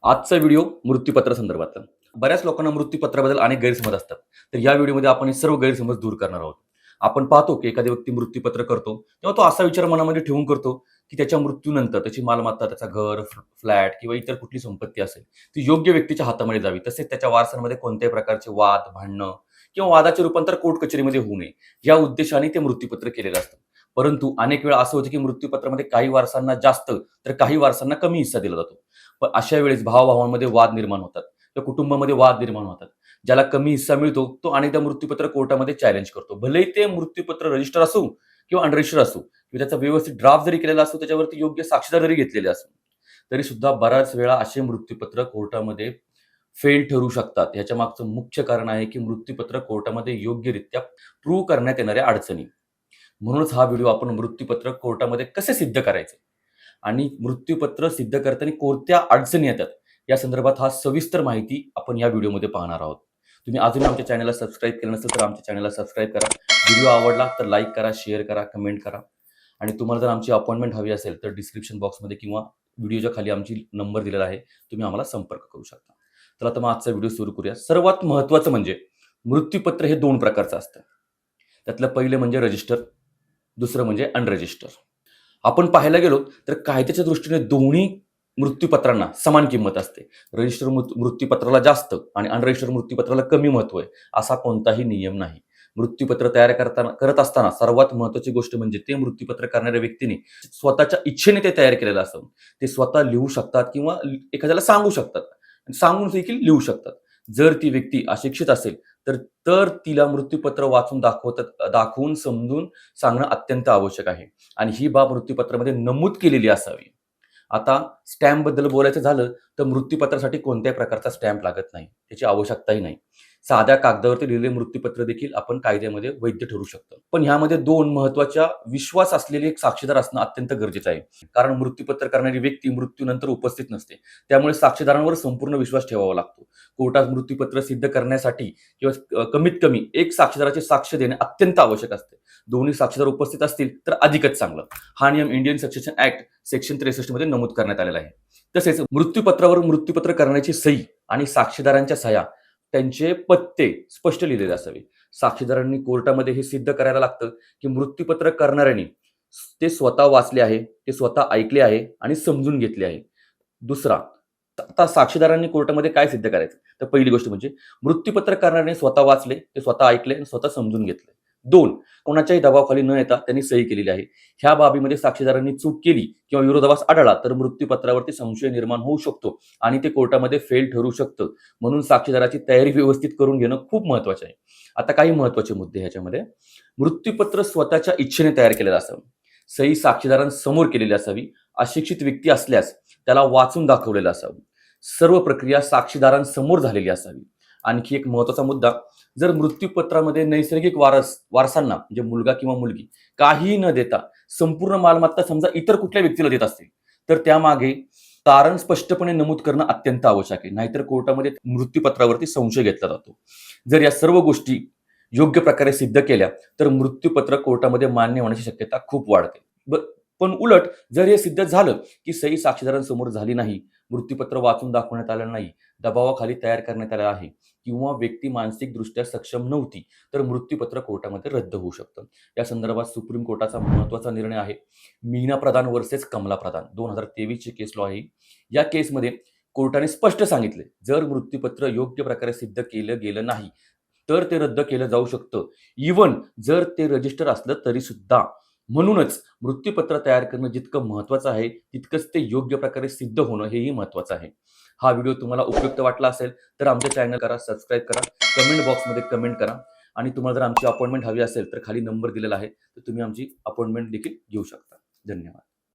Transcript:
आजचा व्हिडिओ मृत्यूपत्र संदर्भातला. बऱ्याच लोकांना मृत्यूपत्राबद्दल अनेक गैरसमज असतात. तर या व्हिडिओमध्ये आपण हे सर्व गैरसमज दूर करणार आहोत. आपण पाहतो की एखादी व्यक्ती मृत्यूपत्र करतो, तेव्हा तो असा विचार मनामध्ये ठेवून करतो, की त्याच्या मृत्यूनंतर त्याची मालमत्ता, त्याचा घर, फ्लॅट किंवा इतर कुठली संपत्ती असेल, ती योग्य व्यक्तीच्या हातामध्ये जावी. तसेच त्याच्या वारसांमध्ये कोणत्याही प्रकारचे वाद, भांडणं किंवा वादाचे रूपांतर कोर्ट कचेरीमध्ये होऊ नये, या उद्देशाने ते मृत्यूपत्र केलेलं असतं. परंतु अनेक वेळा असं होतं की मृत्यूपत्रामध्ये काही वारसांना जास्त तर काही वारसांना कमी हिस्सा दिला जातो. पण अशा वेळेस भावाभावांमध्ये वाद निर्माण होतात किंवा कुटुंबामध्ये वाद निर्माण होतात. ज्याला कमी हिस्सा मिळतो तो अनेकदा मृत्यूपत्र कोर्टामध्ये चॅलेंज करतो. भलेही ते मृत्यूपत्र रजिस्टर असो किंवा अनरजिस्टर असो किंवा त्याचा व्यवस्थित ड्राफ्ट जरी केलेला असो, त्याच्यावरती योग्य साक्षीदार जरी घेतलेले असो, तरी सुद्धा बऱ्याच वेळा असे मृत्यूपत्र कोर्टामध्ये फेल ठरू शकतात. ह्याच्या मागचं मुख्य कारण आहे की मृत्यूपत्र कोर्टामध्ये योग्यरित्या प्रूव्ह करण्यात येणाऱ्या अडचणी. म्हणूनच हा व्हिडिओ आपण मृत्यूपत्र कोर्टामध्ये कसे सिद्ध करायचे आणि मृत्यूपत्र सिद्ध करताना कोणत्या अडचणी येतात या संदर्भात हा सविस्तर माहिती आपण या व्हिडिओमध्ये पाहणार आहोत. तुम्ही अजून आमच्या चॅनलला सबस्क्राईब केलं नसेल तर आमच्या चॅनलला सबस्क्राईब करा. व्हिडिओ आवडला तर लाईक करा, शेअर करा, कमेंट करा आणि तुम्हाला जर आमची अपॉइंटमेंट हवी असेल तर डिस्क्रिप्शन बॉक्समध्ये किंवा व्हिडिओच्या खाली आमची नंबर दिलेला आहे, तुम्ही आम्हाला संपर्क करू शकता. तर आता मग आजचा व्हिडिओ सुरू करूया. सर्वात महत्त्वाचं म्हणजे मृत्यूपत्र हे 2 प्रकारचं असतं. त्यातलं पहिलं म्हणजे रजिस्टर, दुसरं म्हणजे अनरजिस्टर. आपण पाहायला गेलो तर कायद्याच्या दृष्टीने दोन्ही मृत्यूपत्रांना समान किंमत असते. रजिस्टर मृत्यूपत्राला जास्त आणि अनरजिस्टर मृत्यूपत्राला कमी महत्त्व आहे, असा कोणताही नियम नाही. मृत्यूपत्र तयार करत असताना सर्वात महत्त्वाची गोष्ट म्हणजे ते मृत्यूपत्र करणाऱ्या व्यक्तीने स्वतःच्या इच्छेने ते तयार केलेलं असतं. ते स्वतः लिहू शकतात किंवा एखाद्याला सांगू शकतात, सांगून देखील लिहू शकतात. जर ती व्यक्ती अशिक्षित असेल तर तर तिला मृत्यूपत्र वाचून दाखवून समजून सांगणं अत्यंत आवश्यक आहे आणि ही बाब मृत्यूपत्रामध्ये नमूद केलेली असावी. आता स्टॅम्पबद्दल बोलायचं झालं तर मृत्यूपत्रासाठी कोणत्याही प्रकारचा स्टॅम्प लागत नाही, त्याची आवश्यकताही नाही. साध्या कागदावरती लिहिलेले मृत्यूपत्र देखील आपण कायद्यामध्ये वैध ठरू शकतं. पण ह्यामध्ये 2 महत्त्वाच्या विश्वास असलेले एक साक्षीदार असणं अत्यंत गरजेचं आहे. कारण मृत्यूपत्र करणारी व्यक्ती मृत्यूनंतर उपस्थित नसते. त्यामुळे साक्षीदारांवर संपूर्ण विश्वास ठेवावा लागतो. कोर्टात मृत्यूपत्र सिद्ध करण्यासाठी किंवा कमीत कमी एक साक्षीदाराची साक्ष देणे अत्यंत आवश्यक असते. दोन्ही साक्षीदार उपस्थित असतील तर अधिकच चांगलं. हा नियम इंडियन सक्सेशन ऍक्ट सेक्शन 63 मध्ये नमूद करण्यात आलेला आहे. तसेच मृत्यूपत्रावर मृत्यूपत्र करण्याची सही आणि साक्षीदारांच्या सह्या, त्यांचे पत्ते स्पष्ट लिहिलेले असावे. साक्षीदारांनी कोर्टामध्ये हे सिद्ध करायला लागतं की मृत्यूपत्र करणाऱ्यांनी ते स्वतः वाचले आहे, ते स्वतः ऐकले आहे आणि समजून घेतले आहे. दुसरा, आता साक्षीदारांनी कोर्टामध्ये काय सिद्ध करायचं, तर पहिली गोष्ट म्हणजे मृत्यूपत्र करणाऱ्याने स्वतः वाचले, ते स्वतः ऐकले आणि स्वतः समजून घेतले. 2, कोणाच्याही दबावाखाली न येता त्यांनी सही केलेली आहे. ह्या बाबीमध्ये साक्षीदारांनी चूक केली किंवा विरोधाभास आढळला तर मृत्यूपत्रावरती संशय निर्माण होऊ शकतो आणि ते कोर्टामध्ये फेल ठरू शकतं. म्हणून साक्षीदाराची तयारी व्यवस्थित करून घेणं खूप महत्त्वाचं आहे. आता काही महत्त्वाचे मुद्दे ह्याच्यामध्ये. मृत्यूपत्र स्वतःच्या इच्छेने तयार केलेलं असावं. सही साक्षीदारांसमोर केलेली असावी. अशिक्षित व्यक्ती असल्यास त्याला वाचून दाखवलेलं असावं. सर्व प्रक्रिया साक्षीदारांसमोर झालेली असावी. आणखी एक महत्त्वाचा मुद्दा, जर मृत्यूपत्रामध्ये नैसर्गिक वारसांना म्हणजे मुलगा किंवा मुलगी काही न देता संपूर्ण मालमत्ता समजा इतर कुठल्या व्यक्तीला देत असतील तर त्यामागे कारण स्पष्टपणे नमूद करणं अत्यंत आवश्यक आहे. नाहीतर कोर्टामध्ये मृत्यूपत्रावरती संशय घेतला जातो. जर या सर्व गोष्टी योग्य प्रकारे सिद्ध केल्या तर मृत्यूपत्र कोर्टामध्ये मान्य होण्याची शक्यता खूप वाढते. पण उलट जर हे सिद्ध झालं की सही साक्षीदारांसमोर झाली नाही, मृत्यूपत्र वाचून दाखवण्यात आलं नाही, दबावाखाली तयार करण्यात आलं आहे किंवा व्यक्ती मानसिकदृष्ट्या सक्षम नव्हती, तर मृत्यूपत्र कोर्टामध्ये रद्द होऊ शकतं. या संदर्भात सुप्रीम कोर्टाचा महत्त्वाचा निर्णय आहे मीना प्रधान वर्सेस कमला प्रधान 2023 ची केस लॉ आहे. या केसमध्ये कोर्टाने स्पष्ट सांगितले, जर मृत्यूपत्र योग्य प्रकारे सिद्ध केलं गेलं नाही तर ते रद्द केलं जाऊ शकतं, इव्हन जर ते रजिस्टर असलं तरी सुद्धा. म्हणूनच मृत्यूपत्र तयार करणं जितकं महत्त्वाचं आहे तितकंच ते योग्य प्रकारे सिद्ध होणं हेही महत्त्वाचं आहे. हा व्हिडिओ तुम्हाला उपयुक्त वाटला असेल तर आमच्या चॅनल करा, सबस्क्राईब करा, कमेंट बॉक्समध्ये कमेंट करा आणि तुम्हाला जर आमची अपॉइंटमेंट हवी असेल तर खाली नंबर दिलेला आहे, तर तुम्ही आमची अपॉइंटमेंट देखील घेऊ शकता. धन्यवाद.